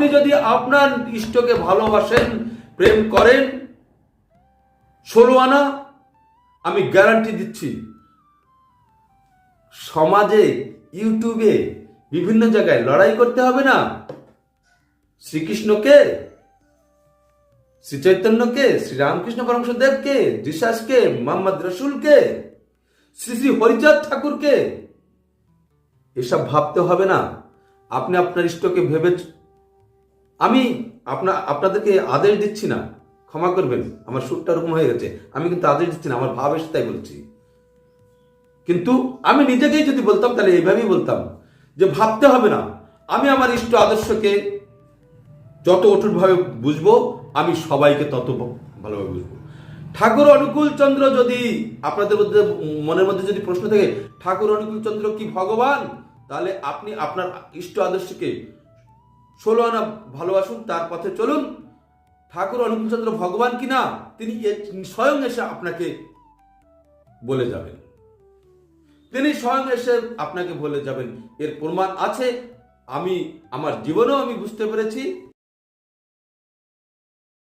আপনি যদি আপনার ইষ্টকে ভালোবাসেন, প্রেম করেন, 16 আনা, আমি গ্যারান্টি দিচ্ছি সমাজে, ইউটিউবে, বিভিন্ন জায়গায় লড়াই করতে হবে না। শ্রীকৃষ্ণকে, শ্রী চৈতন্যকে, শ্রী রামকৃষ্ণ পরমহংসদেবকে, যিশাসকে, মোহাম্মদ রসুলকে, শ্রী শ্রী হরিচাঁদ ঠাকুরকে এসব ভাবতে হবে না। আপনি আপনার ইষ্টকে ভেবে, আমি আপনাদেরকে আদেশ দিচ্ছি না, ক্ষমা করবেন, আমার সুরটা ওরকম হয়ে গেছে, আমি কিন্তু আদেশ দিচ্ছি না, আমার ভাব এসে তাই বলছি। কিন্তু আমি নিজেকেই যদি বলতাম তাহলে এইভাবেই বলতাম যে ভাবতে হবে না। আমি আমার ইষ্ট আদর্শকে যত অটুটভাবে বুঝবো, আমি সবাইকে তত ভালোভাবে বুঝবো। ঠাকুর অনুকূল চন্দ্র, যদি আপনাদের মধ্যে মনের মধ্যে যদি প্রশ্ন থাকে ঠাকুর অনুকূল চন্দ্র কি ভগবান, তাহলে আপনি আপনার ইষ্ট আদর্শকে 16 আনা ভালোবাসুন, তার পথে চলুন। ঠাকুর অনুকূল চন্দ্র ভগবান কিনা তিনি স্বয়ং এসে আপনাকে বলে যাবেন, তিনি স্বয়ং এসে আপনাকে বলে যাবেন। এর প্রমাণ আছে, আমি আমার জীবনেও আমি বুঝতে পেরেছি।